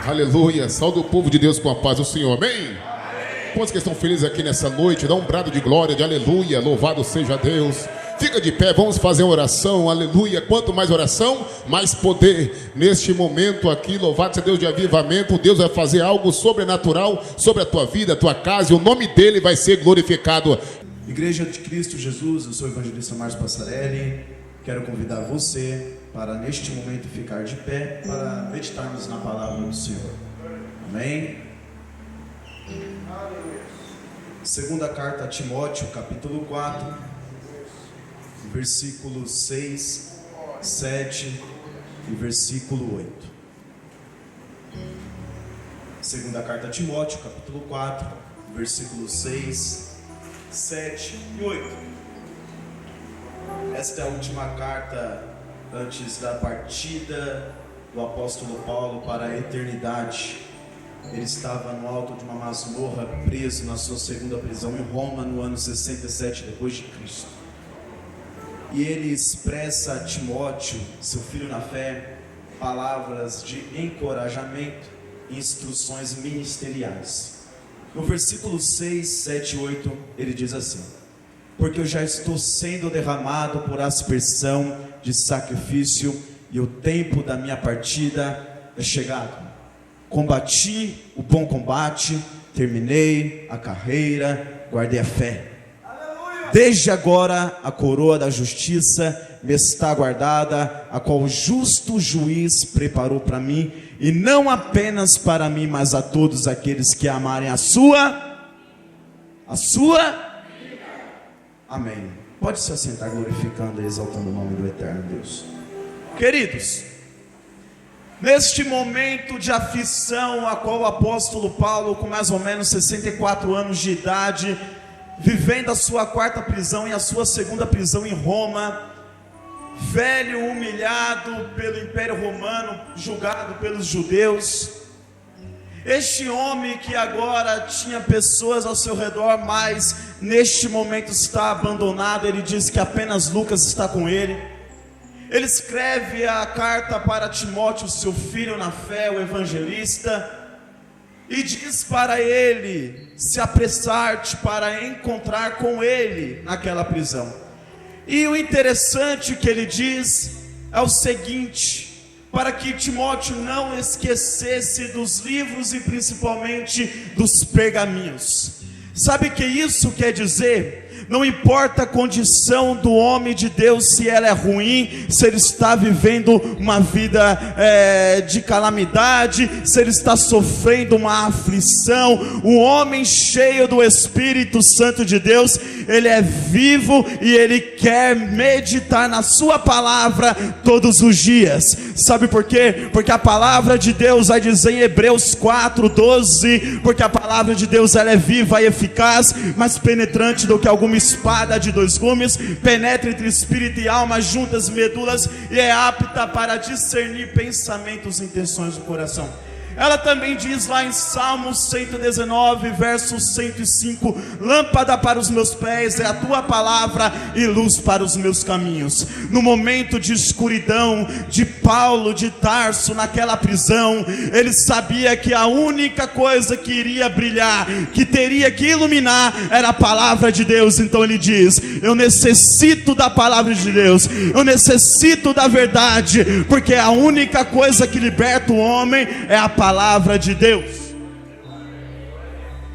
Aleluia, salve o povo de Deus com a paz do Senhor, amém? Quantos que estão felizes aqui nessa noite? Dá um brado de glória, de aleluia, louvado seja Deus. Fica de pé, vamos fazer uma oração, aleluia. Quanto mais oração, mais poder. Neste momento aqui, louvado seja Deus de avivamento. Deus vai fazer algo sobrenatural sobre a tua vida, a tua casa, e o nome dele vai ser glorificado. Igreja de Cristo Jesus, eu sou o evangelista Márcio Passarelli. Quero convidar você para neste momento ficar de pé para meditarmos na palavra do Senhor. Amém? Segunda carta a Timóteo, capítulo 4, versículos 6, 7 e versículo 8. Segunda carta a Timóteo, capítulo 4, versículos 6, 7 e 8. Esta é a última carta antes da partida do apóstolo Paulo para a eternidade. Ele estava no alto de uma masmorra, preso na sua segunda prisão em Roma, no ano 67 depois de Cristo. E ele expressa a Timóteo, seu filho na fé, palavras de encorajamento e instruções ministeriais. No versículo 6, 7 e 8, ele diz assim: porque eu já estou sendo derramado por aspersão de sacrifício, e o tempo da minha partida é chegado. Combati o bom combate, terminei a carreira, guardei a fé. Desde agora a coroa da justiça me está guardada, a qual o justo juiz preparou para mim, e não apenas para mim, mas a todos aqueles que amarem a sua. Amém. Pode se assentar glorificando e exaltando o nome do eterno Deus. Queridos, neste momento de aflição, a qual o apóstolo Paulo, com mais ou menos 64 anos de idade, vivendo a sua quarta prisão e a sua segunda prisão em Roma, velho, humilhado pelo Império Romano, julgado pelos judeus, este homem que agora tinha pessoas ao seu redor, mas neste momento está abandonado. Ele diz que apenas Lucas está com ele. Ele escreve a carta para Timóteo, seu filho na fé, o evangelista, e diz para ele se apressar-te para encontrar com ele naquela prisão. E o interessante que ele diz é o seguinte: para que Timóteo não esquecesse dos livros e principalmente dos pergaminhos. Sabe o que isso quer dizer? Não importa a condição do homem de Deus, se ela é ruim, se ele está vivendo uma vida de calamidade, se ele está sofrendo uma aflição, o homem cheio do Espírito Santo de Deus, ele é vivo e ele quer meditar na sua palavra todos os dias. Sabe por quê? Porque a palavra de Deus vai dizer em Hebreus 4:12, porque a palavra de Deus ela é viva e eficaz, mais penetrante do que alguma espada de dois gumes, penetra entre espírito e alma, juntas medulas, e é apta para discernir pensamentos e intenções do coração. Ela também diz lá em Salmos 119, verso 105: lâmpada para os meus pés é a tua palavra e luz para os meus caminhos. No momento de escuridão de Paulo de Tarso naquela prisão, ele sabia que a única coisa que iria brilhar, que teria que iluminar, era a palavra de Deus. Então ele diz: eu necessito da palavra de Deus, eu necessito da verdade, porque a única coisa que liberta o homem é a palavra de Deus.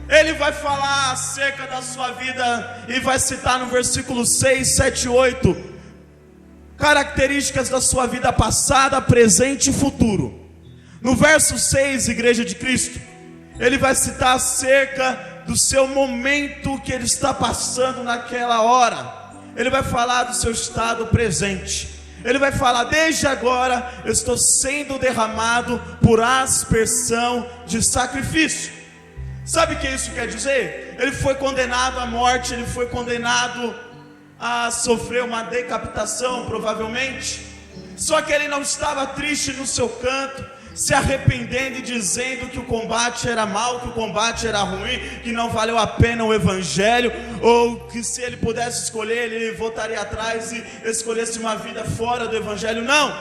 Ele vai falar acerca da sua vida e vai citar no versículo 6, 7 e 8 características da sua vida passada, presente e futuro. No verso 6, igreja de Cristo, ele vai citar acerca do seu momento que ele está passando naquela hora. Ele vai falar do seu estado presente. Ele vai falar: desde agora eu estou sendo derramado por aspersão de sacrifício. Sabe o que isso quer dizer? Ele foi condenado à morte, ele foi condenado a sofrer uma decapitação, provavelmente. Só que ele não estava triste no seu canto, se arrependendo e dizendo que o combate era mau, que o combate era ruim, que não valeu a pena o evangelho, ou que se ele pudesse escolher, ele voltaria atrás e escolhesse uma vida fora do evangelho. Não,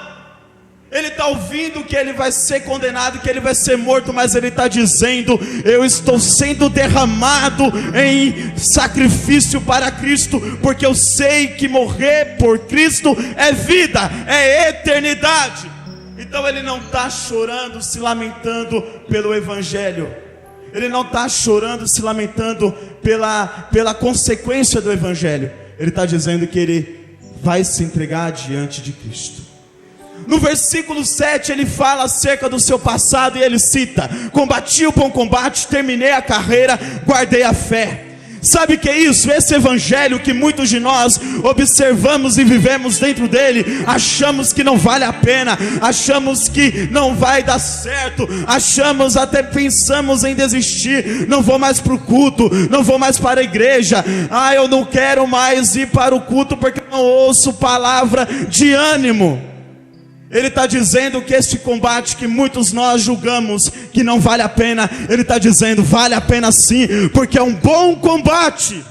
Ele está ouvindo que ele vai ser condenado, que ele vai ser morto, mas ele está dizendo: eu estou sendo derramado em sacrifício para Cristo, porque eu sei que morrer por Cristo é vida, é eternidade. Então ele não está chorando, se lamentando pelo Evangelho. Ele não está chorando, se lamentando pela consequência do Evangelho. Ele está dizendo que ele vai se entregar diante de Cristo. No versículo 7 ele fala acerca do seu passado e ele cita: combati o bom combate, terminei a carreira, guardei a fé. Sabe o que é isso? Esse evangelho que muitos de nós observamos e vivemos dentro dele, achamos que não vale a pena, achamos que não vai dar certo, achamos, até pensamos em desistir. Não vou mais para o culto, não vou mais para a igreja, eu não quero mais ir para o culto porque não ouço palavra de ânimo. Ele está dizendo que este combate que muitos nós julgamos que não vale a pena, ele está dizendo: vale a pena sim, porque é um bom combate.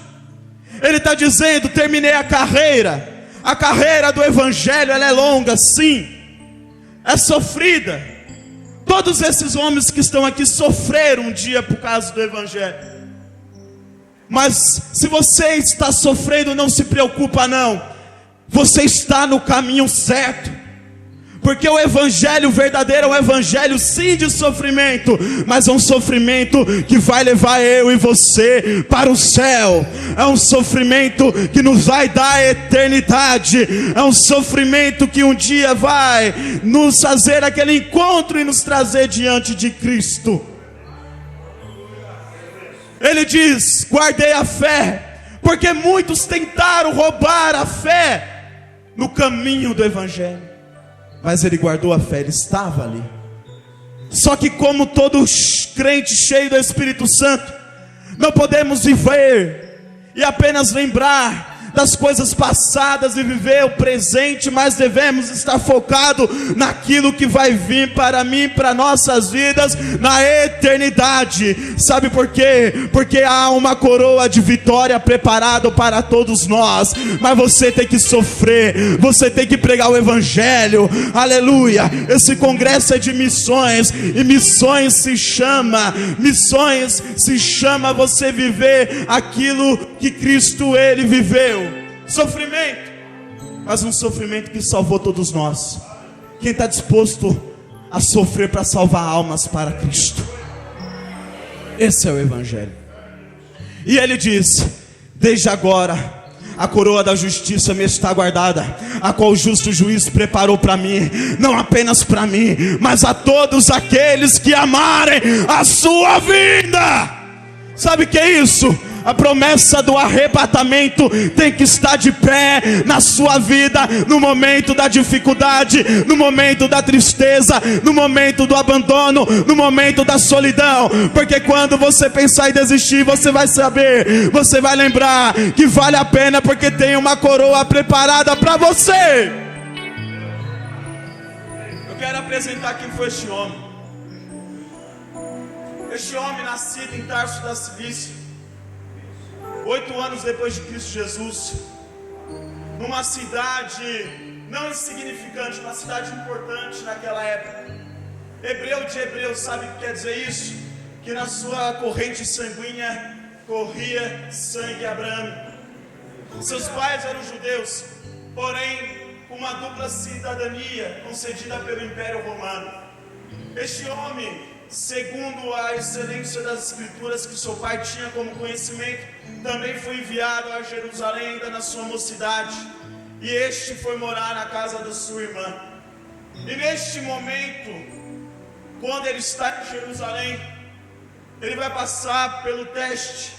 Ele está dizendo: terminei a carreira do Evangelho, ela é longa, sim, é sofrida. Todos esses homens que estão aqui sofreram um dia por causa do Evangelho. Mas se você está sofrendo, não se preocupa não, você está no caminho certo. Porque o evangelho verdadeiro é um evangelho sim de sofrimento, mas é um sofrimento que vai levar eu e você para o céu. É um sofrimento que nos vai dar a eternidade. É um sofrimento que um dia vai nos fazer aquele encontro e nos trazer diante de Cristo. Ele diz: guardei a fé, porque muitos tentaram roubar a fé no caminho do evangelho. Mas ele guardou a fé, ele estava ali. Só que como todo crente cheio do Espírito Santo, não podemos viver e apenas lembrar das coisas passadas e viver o presente, mas devemos estar focado naquilo que vai vir para mim, para nossas vidas, na eternidade. Sabe por quê? Porque há uma coroa de vitória preparada para todos nós, mas você tem que sofrer, você tem que pregar o Evangelho, aleluia. Esse congresso é de missões, e missões se chama você viver aquilo que Cristo ele viveu. Sofrimento, mas um sofrimento que salvou todos nós. Quem está disposto a sofrer para salvar almas para Cristo? Esse é o Evangelho. E ele diz: desde agora a coroa da justiça me está guardada, a qual o justo juiz preparou para mim, não apenas para mim, mas a todos aqueles que amarem a sua vinda. Sabe o que é isso? A promessa do arrebatamento tem que estar de pé na sua vida, no momento da dificuldade, no momento da tristeza, no momento do abandono, no momento da solidão. Porque quando você pensar em desistir, você vai saber, você vai lembrar que vale a pena, porque tem uma coroa preparada para você. Eu quero apresentar quem foi este homem. Este homem nascido em Tarso da Cilícia, 8 anos depois de Cristo Jesus, numa cidade não insignificante, uma cidade importante naquela época. Hebreu de hebreu, sabe o que quer dizer isso? Que na sua corrente sanguínea corria sangue abrâmico. Seus pais eram judeus, porém com uma dupla cidadania concedida pelo Império Romano. Este homem, segundo a excelência das escrituras que seu pai tinha como conhecimento, também foi enviado a Jerusalém ainda na sua mocidade, e este foi morar na casa da sua irmã. E neste momento, quando ele está em Jerusalém, ele vai passar pelo teste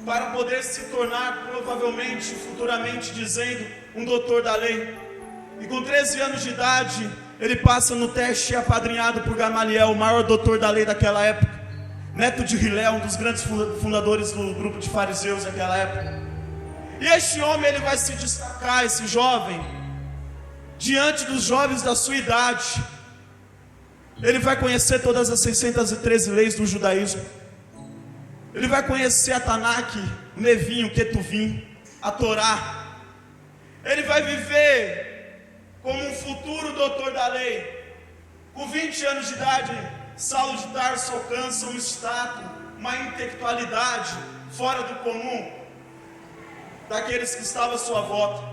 para poder se tornar, provavelmente, futuramente dizendo, um doutor da lei. E com 13 anos de idade, ele passa no teste, apadrinhado por Gamaliel, o maior doutor da lei daquela época, neto de Hilel, um dos grandes fundadores do grupo de fariseus daquela época. E este homem, ele vai se destacar, esse jovem, diante dos jovens da sua idade. Ele vai conhecer todas as 613 leis do judaísmo. Ele vai conhecer a Tanakh, o Nevinho, o Ketuvim, a Torá. Ele vai viver como um futuro doutor da lei. Com 20 anos de idade, Saulo de Tarso alcança um status, uma intelectualidade fora do comum daqueles que estavam à sua volta.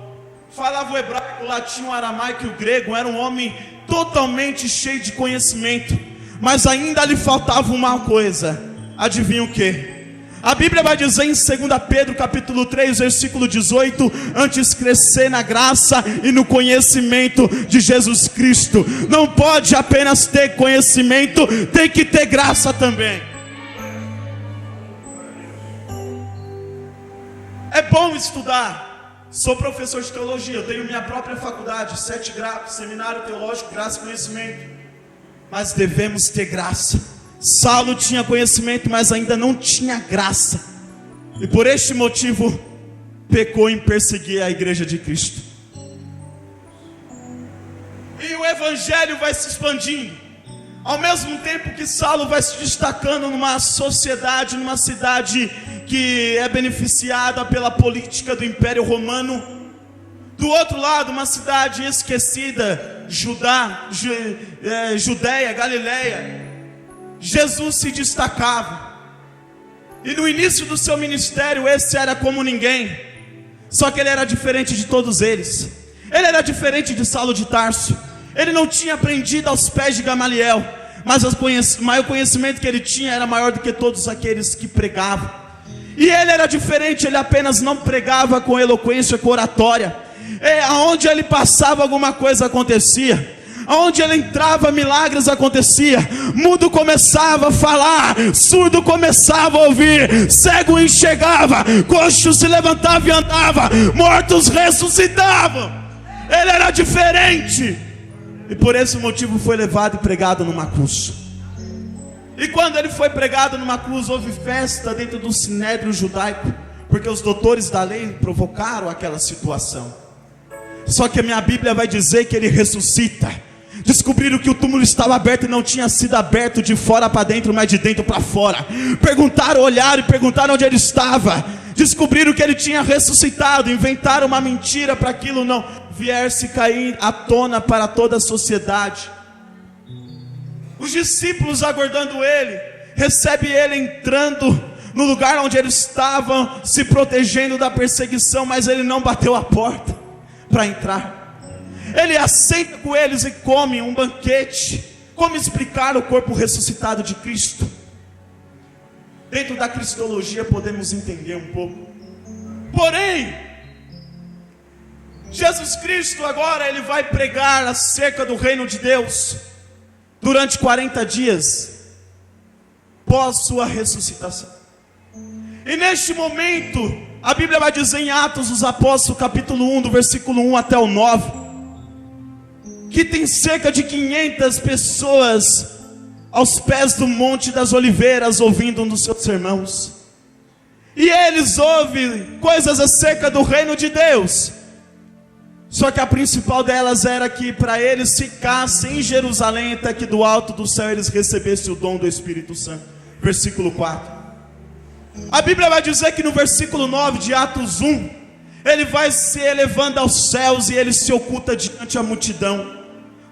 Falava o hebraico, o latim, o aramaico e o grego. Era um homem totalmente cheio de conhecimento, mas ainda lhe faltava uma coisa. Adivinha o que? A Bíblia vai dizer em 2 Pedro capítulo 3, versículo 18: antes crescer na graça e no conhecimento de Jesus Cristo. Não pode apenas ter conhecimento, tem que ter graça também. É bom estudar. Sou professor de teologia, eu tenho minha própria faculdade, 7 graus, seminário teológico, graça e conhecimento. Mas devemos ter graça. Saulo tinha conhecimento, mas ainda não tinha graça, e por este motivo pecou em perseguir a igreja de Cristo. E o evangelho vai se expandindo, ao mesmo tempo que Saulo vai se destacando numa sociedade, numa cidade que é beneficiada pela política do Império Romano. Do outro lado, uma cidade esquecida, Judéia, Galileia. Jesus se destacava, e no início do seu ministério, esse era como ninguém, só que ele era diferente de todos eles. Ele era diferente de Saulo de Tarso. Ele não tinha aprendido aos pés de Gamaliel, mas o maior conhecimento que ele tinha era maior do que todos aqueles que pregavam. E ele era diferente, ele apenas não pregava com eloquência, com oratória. Aonde ele passava, alguma coisa acontecia. Aonde ele entrava, milagres aconteciam. Mudo começava a falar, surdo começava a ouvir, cego enxergava, coxo se levantava e andava, mortos ressuscitavam. Ele era diferente, e por esse motivo foi levado e pregado numa cruz. E quando ele foi pregado numa cruz, houve festa dentro do sinédrio judaico, porque os doutores da lei provocaram aquela situação. Só que a minha Bíblia vai dizer que ele ressuscita. Descobriram que o túmulo estava aberto e não tinha sido aberto de fora para dentro, mas de dentro para fora. Perguntaram, olharam e perguntaram onde ele estava. Descobriram que ele tinha ressuscitado. Inventaram uma mentira para aquilo não viesse cair à tona para toda a sociedade. Os discípulos aguardando ele, recebem ele entrando no lugar onde eles estavam, se protegendo da perseguição, mas ele não bateu a porta para entrar. Ele assenta com eles e come um banquete. Como explicar o corpo ressuscitado de Cristo? Dentro da cristologia podemos entender um pouco. Porém, Jesus Cristo agora ele vai pregar acerca do reino de Deus durante 40 dias pós sua ressuscitação. E neste momento, a Bíblia vai dizer em Atos dos Apóstolos capítulo 1, do versículo 1 até o 9, que tem cerca de 500 pessoas aos pés do Monte das Oliveiras, ouvindo um dos seus sermãos. E eles ouvem coisas acerca do reino de Deus. Só que a principal delas era que para eles ficassem em Jerusalém, até que do alto do céu eles recebessem o dom do Espírito Santo. Versículo 4. A Bíblia vai dizer que no versículo 9 de Atos 1, ele vai se elevando aos céus e ele se oculta diante da multidão.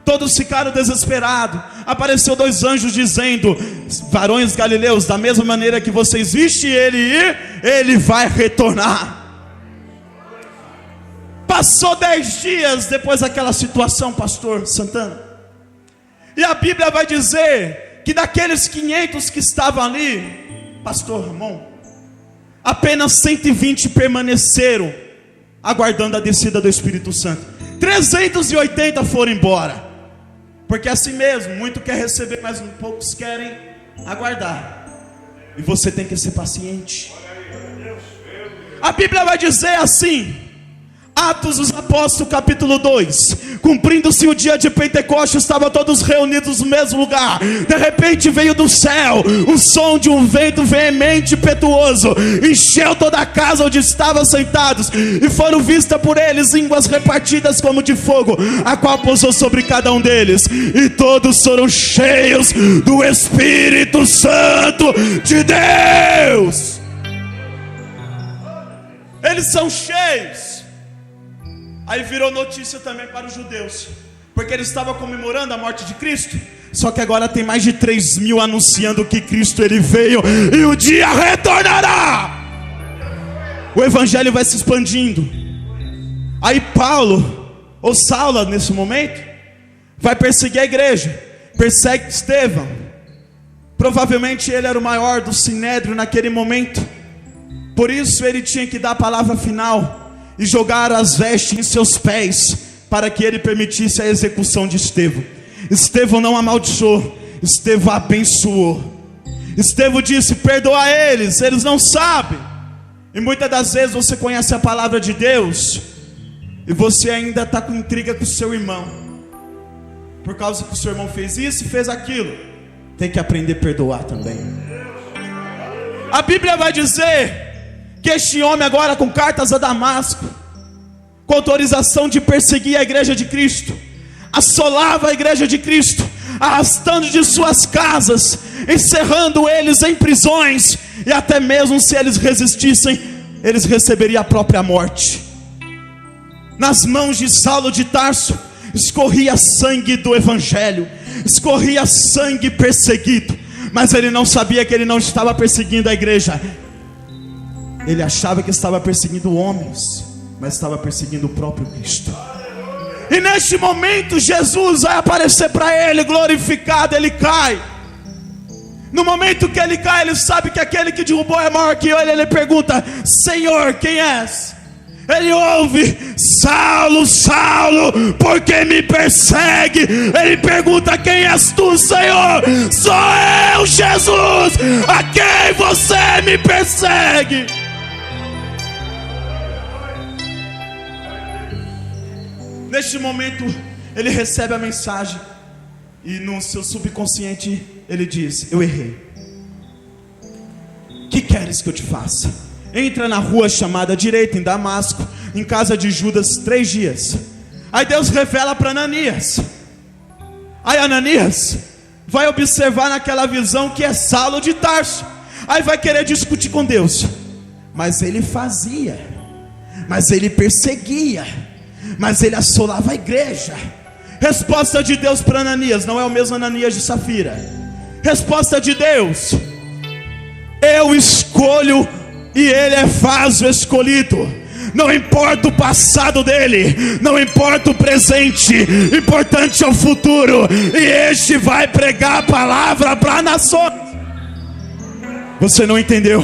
Todos ficaram desesperados. Apareceu 2 anjos dizendo: varões galileus, da mesma maneira que vocês viste ele ir, ele vai retornar. Passou 10 dias depois daquela situação, pastor Santana, e a Bíblia vai dizer que daqueles 500 que estavam ali, pastor Ramon, apenas 120 permaneceram aguardando a descida do Espírito Santo. 380 foram embora. Porque assim mesmo, muito quer receber, mas poucos querem aguardar. E você tem que ser paciente. A Bíblia vai dizer assim, Atos dos Apóstolos capítulo 2, cumprindo-se o dia de Pentecostes, estavam todos reunidos no mesmo lugar. De repente veio do céu o som de um vento veemente e impetuoso, encheu toda a casa onde estavam sentados, e foram vistas por eles línguas repartidas como de fogo, a qual pousou sobre cada um deles, e todos foram cheios do Espírito Santo de Deus. Eles são cheios. Aí virou notícia também para os judeus, porque eles estavam comemorando a morte de Cristo. Só que agora tem mais de 3.000 anunciando que Cristo ele veio e o dia retornará. O evangelho vai se expandindo. Aí Paulo, ou Saulo nesse momento, vai perseguir a igreja. Persegue Estevão. Provavelmente ele era o maior do sinédrio naquele momento. Por isso ele tinha que dar a palavra final e jogar as vestes em seus pés, para que ele permitisse a execução de Estevão. Estevão não amaldiçoou, Estevão abençoou. Estevão disse: perdoa eles, eles não sabem. E muitas das vezes você conhece a palavra de Deus e você ainda está com intriga com o seu irmão, por causa que o seu irmão fez isso e fez aquilo. Tem que aprender a perdoar também. A Bíblia vai dizer que este homem agora, com cartas a Damasco, com autorização de perseguir a igreja de Cristo, assolava a igreja de Cristo, arrastando de suas casas, encerrando eles em prisões, e até mesmo se eles resistissem, eles receberiam a própria morte. Nas mãos de Saulo de Tarso escorria sangue do evangelho, escorria sangue perseguido, mas ele não sabia que ele não estava perseguindo a igreja. Ele achava que estava perseguindo homens, mas estava perseguindo o próprio Cristo. E neste momento Jesus vai aparecer para ele glorificado. Ele cai. No momento que ele cai, ele sabe que aquele que derrubou é maior que ele. Ele pergunta: Senhor, quem és? Ele ouve: Saulo, Saulo, por que me persegue? Ele pergunta: quem és tu, Senhor? Sou eu, Jesus, a quem você me persegue? Neste momento ele recebe a mensagem, e no seu subconsciente ele diz: eu errei. Que queres que eu te faça? Entra na rua chamada direita, em Damasco, em casa de Judas, 3 dias. Aí Deus revela para Ananias. Aí Ananias vai observar naquela visão que é Saulo de Tarso. Aí vai querer discutir com Deus. Mas ele fazia, mas ele perseguia, mas ele assolava a igreja. Resposta de Deus para Ananias: não é o mesmo Ananias de Safira. Resposta de Deus: eu escolho e ele é vaso escolhido. Não importa o passado dele, não importa o presente, importante é o futuro. E este vai pregar a palavra para nações. Você não entendeu?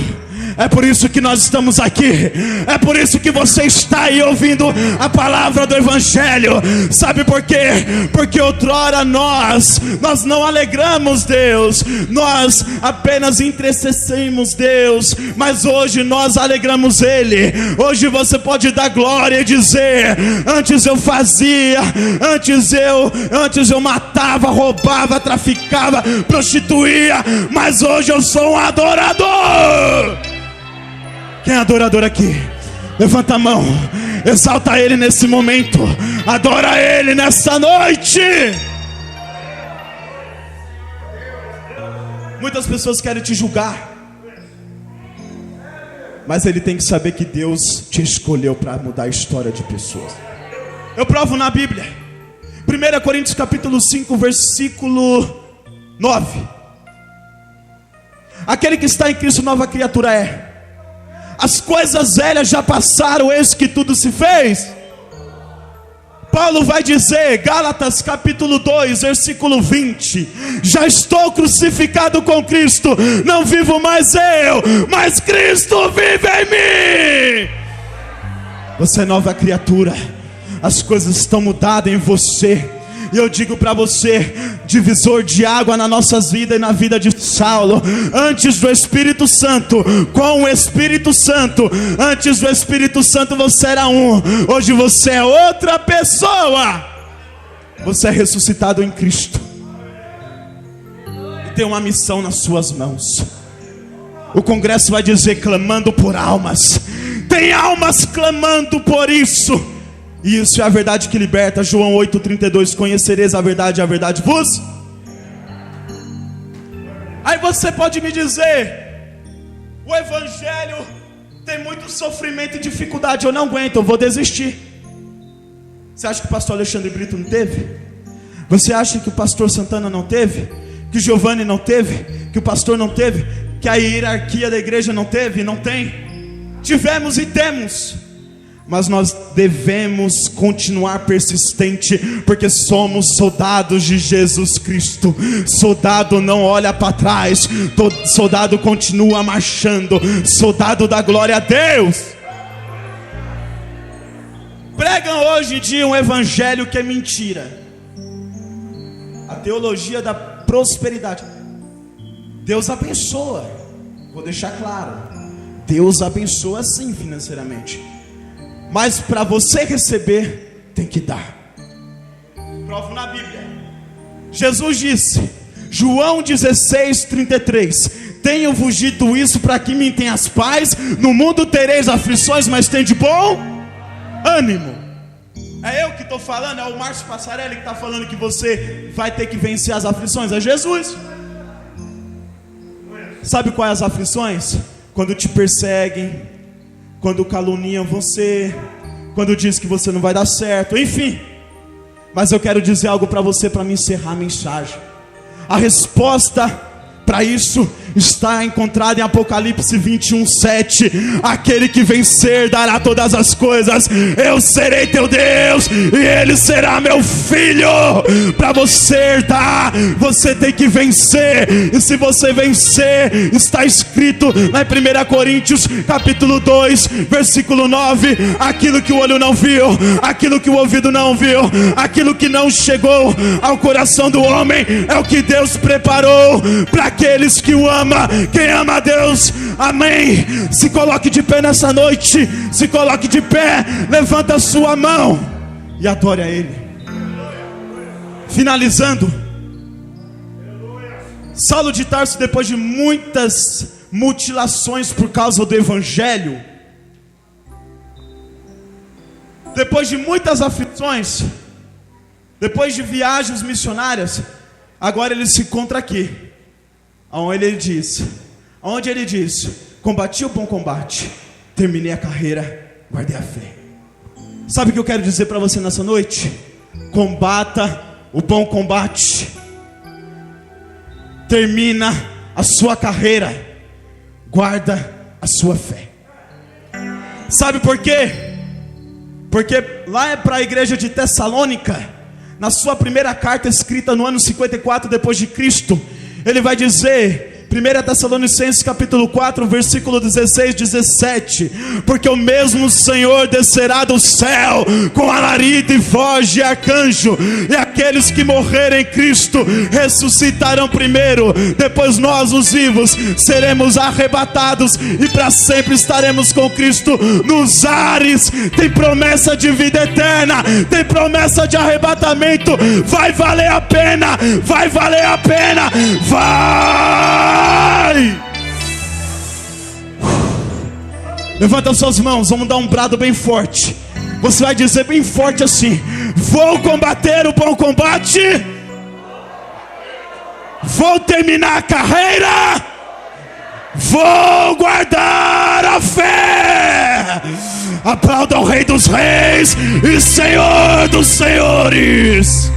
É por isso que nós estamos aqui. É por isso que você está aí ouvindo a palavra do evangelho. Sabe por quê? Porque outrora nós não alegramos Deus, nós apenas entristecemos Deus, mas hoje nós alegramos Ele. Hoje você pode dar glória e dizer: antes eu fazia, antes eu matava, roubava, traficava, prostituía, mas hoje eu sou um adorador. Quem é adorador aqui? Levanta a mão, exalta Ele nesse momento, adora Ele nessa noite. Muitas pessoas querem te julgar, mas ele tem que saber que Deus te escolheu para mudar a história de pessoas. Eu provo na Bíblia. 1 Coríntios capítulo 5, versículo 9. Aquele que está em Cristo, nova criatura é. As coisas velhas já passaram, eis que tudo se fez. Paulo vai dizer, Gálatas capítulo 2, versículo 20: já estou crucificado com Cristo, não vivo mais eu, mas Cristo vive em mim. Você é nova criatura, as coisas estão mudadas em você. E eu digo para você, divisor de água nas nossas vidas e na vida de Saulo. Antes do Espírito Santo, com o Espírito Santo, antes do Espírito Santo você era um, hoje você é outra pessoa. Você é ressuscitado em Cristo e tem uma missão nas suas mãos. O congresso vai dizer: clamando por almas. Tem almas clamando por isso. E isso é a verdade que liberta. João 8,32: conhecereis a verdade vos. Aí você pode me dizer: o evangelho tem muito sofrimento e dificuldade, eu não aguento, eu vou desistir. Você acha que o pastor Alexandre Brito não teve? Você acha que o pastor Santana não teve? Que o Giovanni não teve? Que o pastor não teve? Que a hierarquia da igreja não teve? Não tem. Tivemos e temos. Mas nós devemos continuar persistente, porque somos soldados de Jesus Cristo. Soldado não olha para trás, soldado continua marchando, soldado da glória a Deus. Pregam hoje em dia um evangelho que é mentira, a teologia da prosperidade. Deus abençoa, vou deixar claro, Deus abençoa sim financeiramente, mas para você receber, tem que dar. Provo na Bíblia. Jesus disse, João 16:33: tenho-vos dito isso para que me tenhas paz. No mundo tereis aflições, mas tem de bom ânimo. É eu que estou falando? É o Márcio Passarelli que está falando que você vai ter que vencer as aflições? É Jesus. Sabe quais as aflições? Quando te perseguem, quando caluniam você, quando diz que você não vai dar certo, enfim. Mas eu quero dizer algo para você, para me encerrar a mensagem. A resposta para isso está encontrada em Apocalipse 21:7. Aquele que vencer dará todas as coisas. Eu serei teu Deus e ele será meu filho. Para você herdar, você tem que vencer. E se você vencer, está escrito lá em 1 Coríntios capítulo 2 versículo 9: aquilo que o olho não viu, aquilo que o ouvido não viu, aquilo que não chegou ao coração do homem, é o que Deus preparou para aqueles que o amam. Quem ama a Deus, amém. Se coloque de pé nessa noite, se coloque de pé, levanta a sua mão e adore a Ele. Finalizando, Saulo de Tarso, depois de muitas mutilações por causa do Evangelho, depois de muitas aflições, depois de viagens missionárias, agora ele se encontra aqui, onde ele diz: combati o bom combate, terminei a carreira, guardei a fé. Sabe o que eu quero dizer para você nessa noite? Combata o bom combate, termina a sua carreira, guarda a sua fé. Sabe por quê? Porque lá é para a igreja de Tessalônica, na sua primeira carta escrita no ano 54 depois de Cristo, ele vai dizer, 1 Tessalonicenses capítulo 4 versículo 16, 17: porque o mesmo Senhor descerá do céu com alarido e voz de arcanjo, e aqueles que morrerem em Cristo ressuscitarão primeiro. Depois nós, os vivos, seremos arrebatados e para sempre estaremos com Cristo nos ares. Tem promessa de vida eterna, tem promessa de arrebatamento. Vai valer a pena, vai valer a pena, vai! Levanta suas mãos, vamos dar um brado bem forte. Você vai dizer bem forte assim: vou combater o bom combate, vou terminar a carreira, vou guardar a fé. Aplauda o Rei dos Reis e Senhor dos Senhores.